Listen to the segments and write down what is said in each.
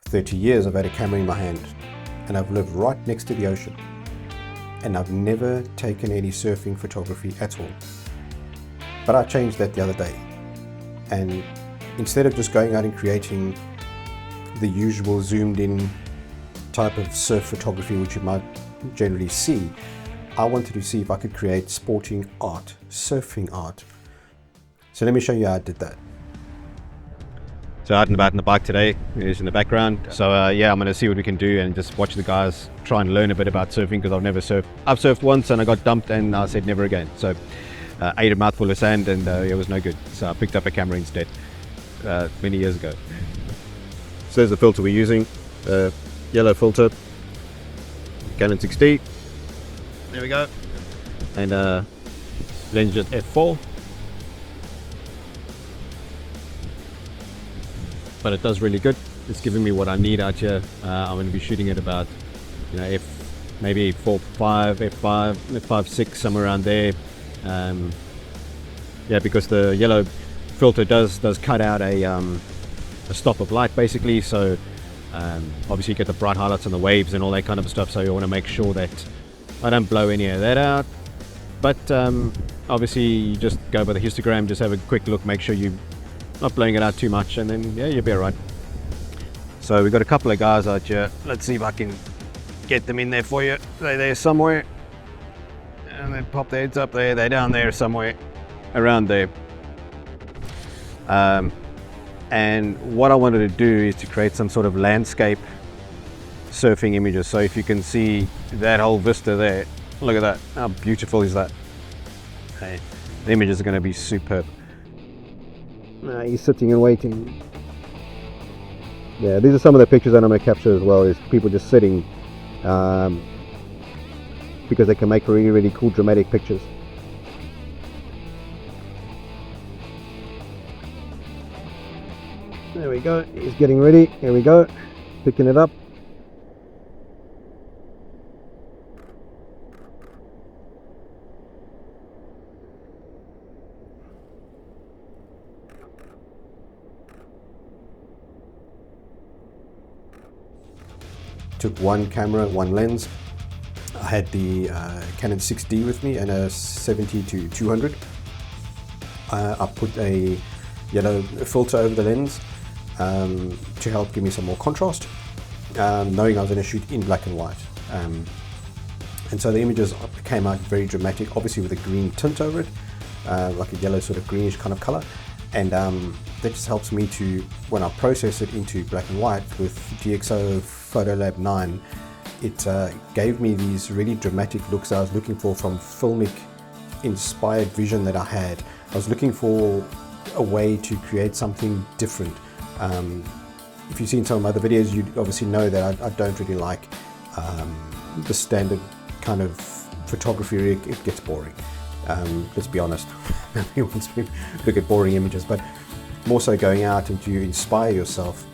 30 years I've had a camera in my hand, and I've lived right next to the ocean, and I've never taken any surfing photography at all. But I changed that the other day, and instead of just going out and creating the usual zoomed in type of surf photography which you might generally see, I wanted to see if I could create sporting art, surfing art. So let me show you how I did that. So out and about in the bike today is in the background. So yeah, I'm going to see what we can do and just watch the guys try and learn a bit about surfing, because I've never surfed. I've surfed once and I got dumped and I said never again. So ate a mouthful of sand and it was no good. So I picked up a camera instead many years ago. So there's the filter we're using, yellow filter, Canon 6D. There we go. And lens just f4. But it does really good. It's giving me what I need out here. I'm going to be shooting at about, maybe 4.5, f5, f5.6, somewhere around there. Yeah, because the yellow filter does cut out a stop of light basically. So obviously you get the bright highlights on the waves and all that kind of stuff. So you want to make sure that I don't blow any of that out. But obviously you just go by the histogram, just have a quick look, make sure you're not blowing it out too much, and then yeah, you'll be alright. So we've got a couple of guys out here. Let's see if I can get them in there for you. They're there somewhere, and then pop their heads up there. They're down there somewhere around there. And what I wanted to do is to create some sort of landscape surfing images. So if you can see that whole vista there, look at that, how beautiful is that? Okay. The images are going to be superb. He's sitting and waiting. Yeah, these are some of the pictures that I'm going to capture as well, is people just sitting, because they can make really, really cool dramatic pictures. There we go, he's getting ready. Here we go, picking it up. Took one camera, one lens. I had the Canon 6D with me and a 70-200. I put a yellow filter over the lens to help give me some more contrast, knowing I was going to shoot in black and white. And so the images came out very dramatic, obviously with a green tint over it, like a yellow sort of greenish kind of color. And that just helps me to, when I process it into black and white with DxO PhotoLab 9, it gave me these really dramatic looks I was looking for from filmic inspired vision that I had. I was looking for a way to create something different. If you've seen some of my other videos, you obviously know that I don't really like the standard kind of photography. It gets boring. Let's be honest. Nobody wants to look at boring images, but more so going out and to inspire yourself.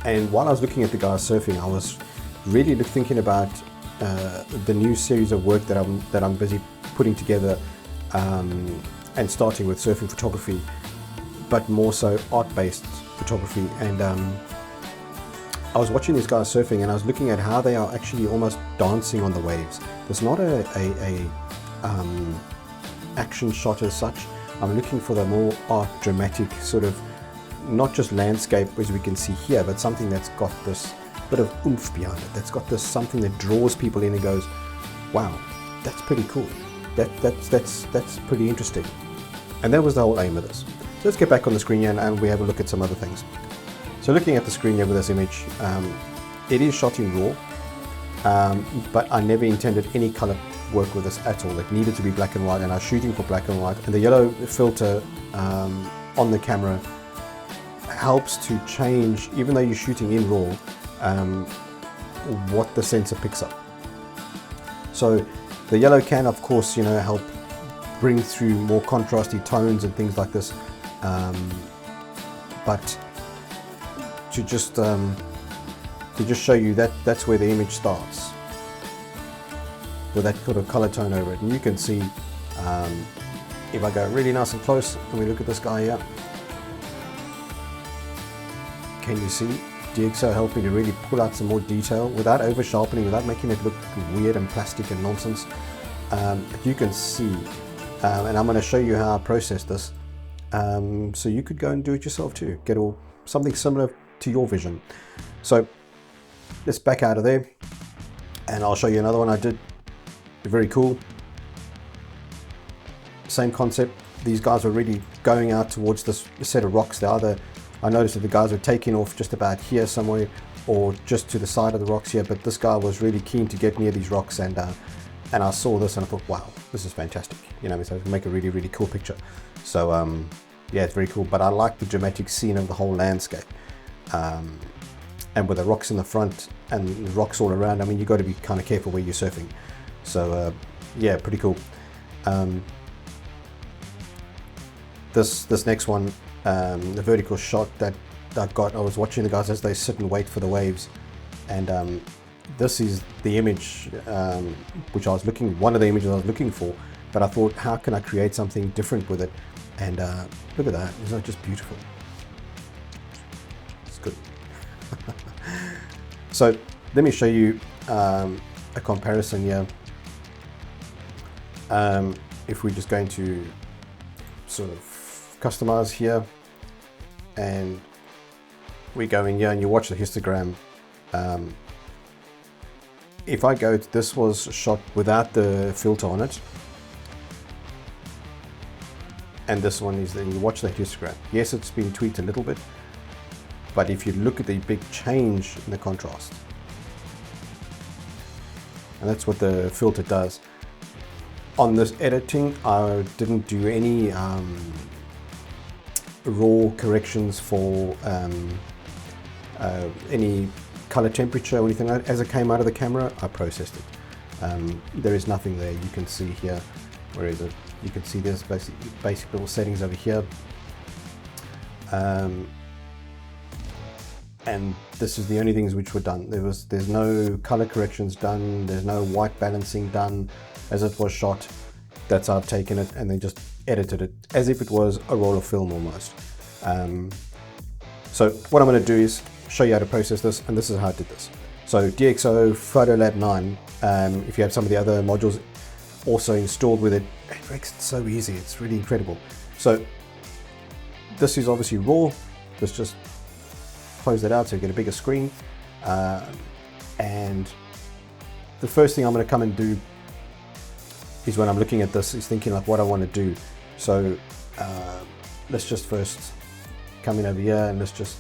And while I was looking at the guys surfing, I was really thinking about the new series of work that I'm busy putting together, and starting with surfing photography, but more so art-based photography. And I was watching these guys surfing, and I was looking at how they are actually almost dancing on the waves. There's not a action shot as such. I'm looking for the more art, dramatic sort of, not just landscape as we can see here, but something that's got this bit of oomph behind it, that's got this something that draws people in and goes, wow, that's pretty cool, that's pretty interesting. And that was the whole aim of this. So let's get back on the screen here and we have a look at some other things. So looking at the screen here with this image, it is shot in RAW, but I never intended any color work with this at all. It needed to be black and white, and I was shooting for black and white, and the yellow filter on the camera helps to change, even though you're shooting in RAW, what the sensor picks up. So the yellow can, of course, help bring through more contrasty tones and things like this, but to just show you that that's where the image starts, with that sort of color tone over it. And you can see, if I go really nice and close and we look at this guy here, can you see DxO helped me to really pull out some more detail without over sharpening, without making it look weird and plastic and nonsense. But you can see, and I'm going to show you how I process this, so you could go and do it yourself too, get something similar to your vision. So let's back out of there, and I'll show you another one I did. Very cool. Same concept. These guys were really going out towards this set of rocks. I noticed that the guys were taking off just about here somewhere, or just to the side of the rocks here, but this guy was really keen to get near these rocks, and I saw this and I thought, wow, this is fantastic. You know, so I can make a really, really cool picture. So yeah, it's very cool, but I like the dramatic scene of the whole landscape. And with the rocks in the front and the rocks all around, I mean, you've got to be kind of careful where you're surfing. So yeah, pretty cool. This next one, the vertical shot that I was watching the guys as they sit and wait for the waves, and this is the image which one of the images I was looking for, but I thought, how can I create something different with it? And look at that, isn't it just beautiful? It's good. So let me show you a comparison here. If we're just going to sort of customize here, and we go in here and you watch the histogram. If I go to, this was shot without the filter on it, and this one is, then you watch the histogram. Yes, it's been tweaked a little bit, but if you look at the big change in the contrast, and that's what the filter does. On this editing, I didn't do any raw corrections for any color temperature or anything like that. As it came out of the camera, I processed it. There is nothing there. You can see here, where is it? You can see there's basic little settings over here. And this is the only things which were done. There's no color corrections done. There's no white balancing done. As it was shot, that's how I've taken it and then just edited it as if it was a roll of film almost. So what I'm going to do is show you how to process this, and this is how I did this. So DxO PhotoLab 9, if you have some of the other modules also installed with it, it makes it so easy. It's really incredible. So this is obviously raw. Let's just close that out so you get a bigger screen. And the first thing I'm going to come and do is, when I'm looking at this, is thinking like what I want to do. So let's just first come in over here and let's just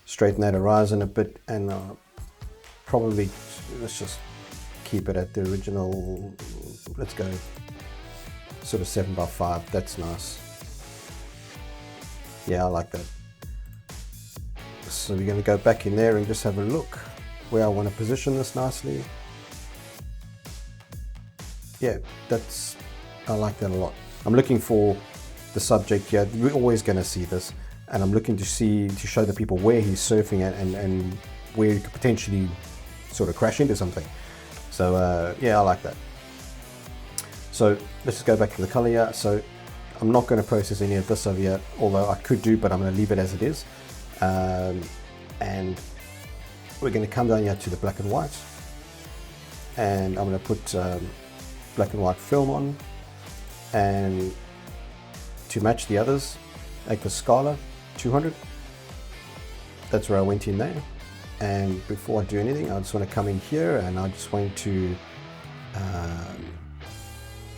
straighten that horizon a bit, and probably let's just keep it at the original. Let's go sort of 7x5. That's nice. Yeah, I like that. So we're going to go back in there and just have a look where I want to position this nicely. Yeah, I like that a lot. I'm looking for the subject here. We're always going to see this, and I'm looking to show the people where he's surfing at and where he could potentially sort of crash into something. So yeah, I like that. So let's just go back to the color here. So I'm not going to process any of this over here, although I could do, but I'm going to leave it as it is. And we're going to come down here to the black and white, and I'm going to put black and white film on, and to match the others, make the Scala 200. That's where I went in there. And before I do anything, I just want to come in here and I just want to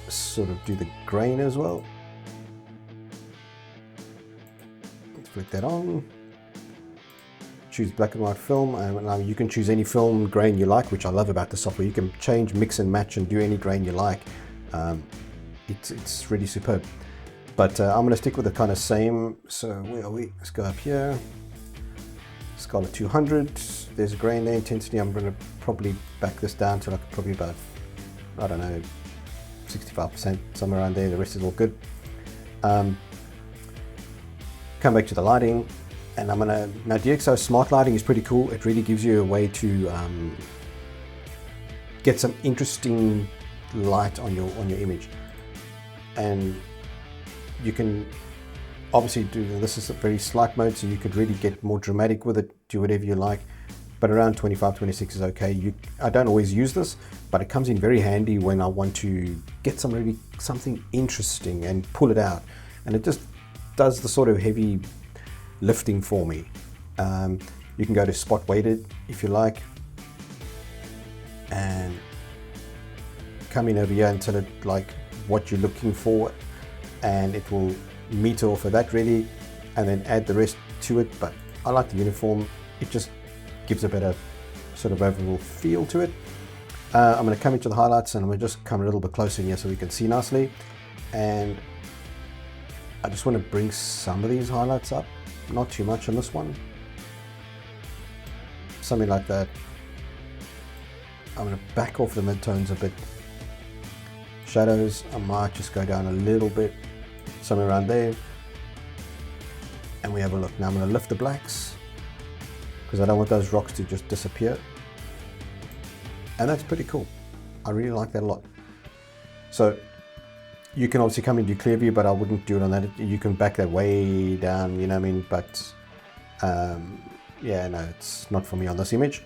sort of do the grain as well. Let's flick that on. Choose black and white film, and now you can choose any film grain you like, which I love about the software. You can change, mix and match and do any grain you like. It's really superb. But I'm going to stick with the kind of same. So where are we? Let's go up here. Scala 200. There's a grain there, intensity. I'm going to probably back this down to like probably about, I don't know, 65%, somewhere around there. The rest is all good. Come back to the lighting. And I'm gonna, now DxO Smart Lighting is pretty cool. It really gives you a way to get some interesting light on your image. And you can obviously do, this is a very slight mode, so you could really get more dramatic with it, do whatever you like, but around 25, 26 is okay. I don't always use this, but it comes in very handy when I want to get something interesting and pull it out, and it just does the sort of heavy lifting for me. You can go to spot weighted if you like, and come in over here and tell it like what you're looking for, and it will meter off of that really, and then add the rest to it. But I like the uniform, it just gives a better sort of overall feel to it. I'm going to come into the highlights, and I'm going to just come a little bit closer in here so we can see nicely, and I just want to bring some of these highlights up, not too much on this one, something like that. I'm going to back off the midtones a bit. Shadows, I might just go down a little bit, somewhere around there, and we have a look. Now I'm going to lift the blacks because I don't want those rocks to just disappear, and that's pretty cool. I really like that a lot. So you can obviously come into clear view, but I wouldn't do it on that. You can back that way down, you know what I mean? But yeah, no, it's not for me on this image.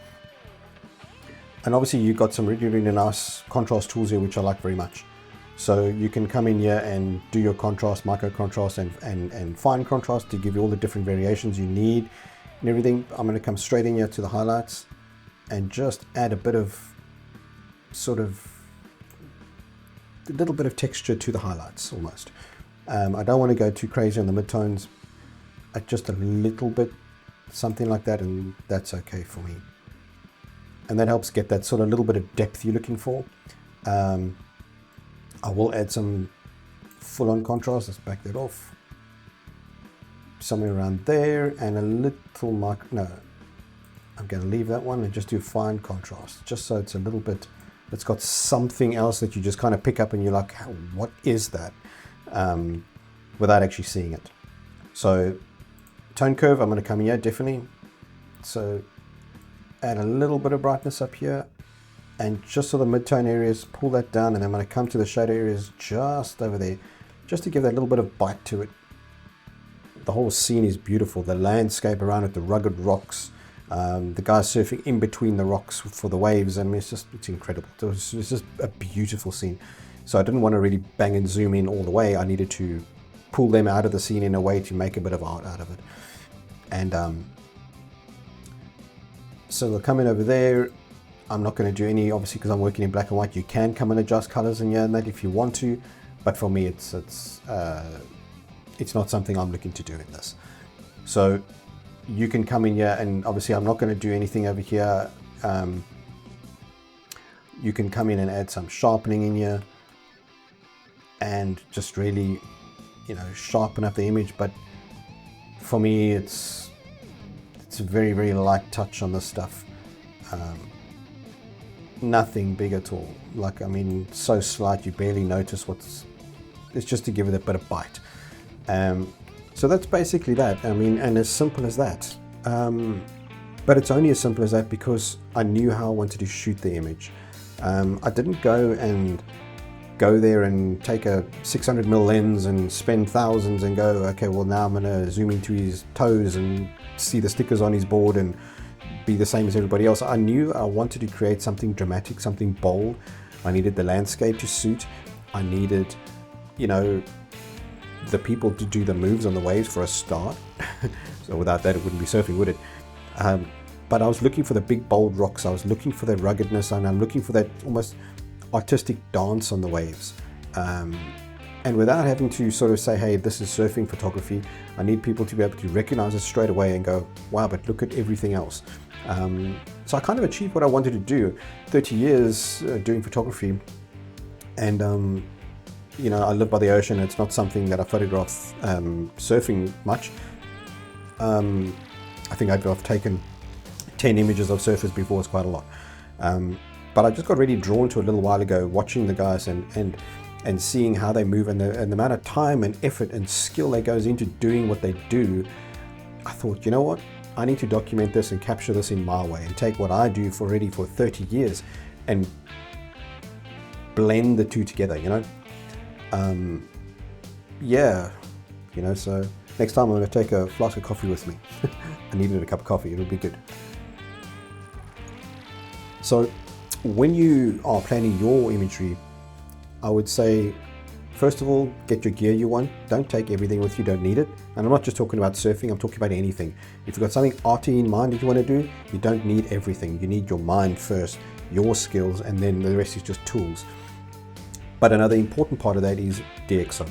And obviously you've got some really nice contrast tools here, which I like very much. So you can come in here and do your contrast, micro contrast, and fine contrast to give you all the different variations you need and everything. I'm going to come straight in here to the highlights and just add a bit of sort of a little bit of texture to the highlights almost. I don't want to go too crazy on the midtones, just a little bit, something like that, and that's okay for me. And that helps get that sort of little bit of depth you're looking for. I will add some full-on contrast. Let's back that off. Somewhere around there, and a little no, I'm going to leave that one and just do fine contrast, just so it's a little bit, it's got something else that you just kind of pick up and you're like, what is that? Without actually seeing it. So tone curve, I'm going to come here definitely. So add a little bit of brightness up here, and just so the mid-tone areas, pull that down, and I'm going to come to the shadow areas just over there, just to give that little bit of bite to it. The whole scene is beautiful. The landscape around it, the rugged rocks, the guys surfing in between the rocks for the waves. I mean, it's incredible. It's just a beautiful scene. So I didn't want to really bang and zoom in all the way. I needed to pull them out of the scene in a way to make a bit of art out of it. And so we'll come in over there. I'm not going to do any, obviously, because I'm working in black and white. You can come and adjust colors in here and that if you want to, but for me, it's not something I'm looking to do in this. So you can come in here, and obviously I'm not going to do anything over here. You can come in and add some sharpening in here and just really, you know, sharpen up the image. But for me, it's a very, very light touch on this stuff. Nothing big at all. Like, I mean, so slight you barely notice it's just to give it a bit of bite. So that's basically that. I mean, and as simple as that. But it's only as simple as that because I knew how I wanted to shoot the image. I didn't go there and take a 600mm lens and spend thousands and go, okay, well now I'm gonna zoom into his toes and see the stickers on his board and be the same as everybody else. I knew I wanted to create something dramatic, something bold. I needed the landscape to suit. I needed, you know, the people to do the moves on the waves for a start. So without that, it wouldn't be surfing, would it? But I was looking for the big, bold rocks. I was looking for that ruggedness, and I'm looking for that almost artistic dance on the waves. And without having to sort of say, hey, this is surfing photography, I need people to be able to recognize it straight away and go, wow, but look at everything else. So I kind of achieved what I wanted to do. 30 years doing photography, and you know, I live by the ocean. It's not something that I photograph surfing much. I think I've taken 10 images of surfers before. It's quite a lot. But I just got really drawn to it a little while ago, watching the guys and seeing how they move and the amount of time and effort and skill that goes into doing what they do. I thought, you know what? I need to document this and capture this in my way and take what I do for 30 years and blend the two together, you know? Yeah, you know, so Next time I'm going to take a flask of coffee with me. I needed a cup of coffee, it'll be good. So when you are planning your imagery, I would say, first of all, get your gear you want. Don't take everything with you, don't need it. And I'm not just talking about surfing, I'm talking about anything. If you've got something arty in mind that you want to do, you don't need everything. You need your mind first, your skills, and then the rest is just tools. But another important part of that is DxO.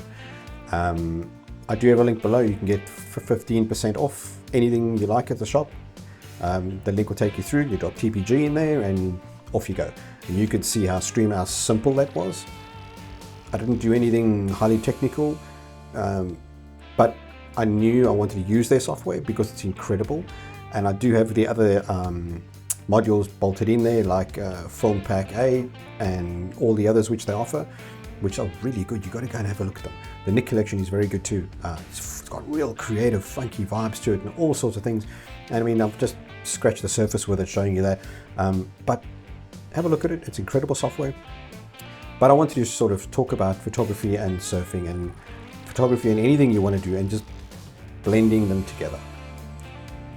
I do have a link below. You can get 15% off anything you like at the shop. The link will take you through. You drop TPG in there and off you go. And you could see how simple that was. I didn't do anything highly technical, but I knew I wanted to use their software because it's incredible. And I do have the other modules bolted in there, like FilmPack 8 and all the others which they offer, which are really good. You got to go and have a look at them. The Nick collection is very good too. It's got real creative, funky vibes to it and all sorts of things. And I mean, I've just scratched the surface with it, showing you that. But have a look at it. It's incredible software. But I wanted to sort of talk about photography and surfing and photography and anything you want to do and just blending them together.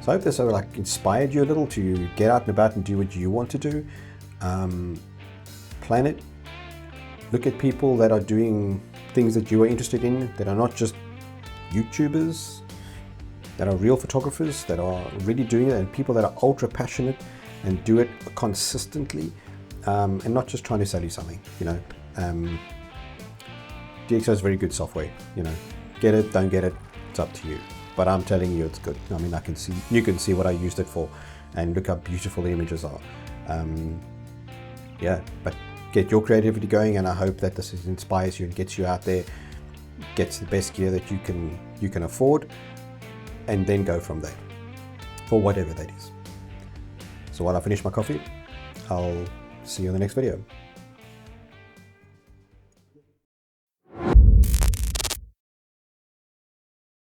So I hope this sort of like inspired you a little to get out and about and do what you want to do. Plan it. Look at people that are doing things that you are interested in, that are not just YouTubers, that are real photographers, that are really doing it, and people that are ultra passionate and do it consistently, and not just trying to sell you something, you know. DxO is very good software, you know. Get it, don't get it, it's up to you. But I'm telling you, it's good. I mean, you can see what I used it for, and look how beautiful the images are. Yeah, but get your creativity going, and I hope that this inspires you and gets you out there, gets the best gear that you can afford, and then go from there for whatever that is. So while I finish my coffee, I'll see you in the next video.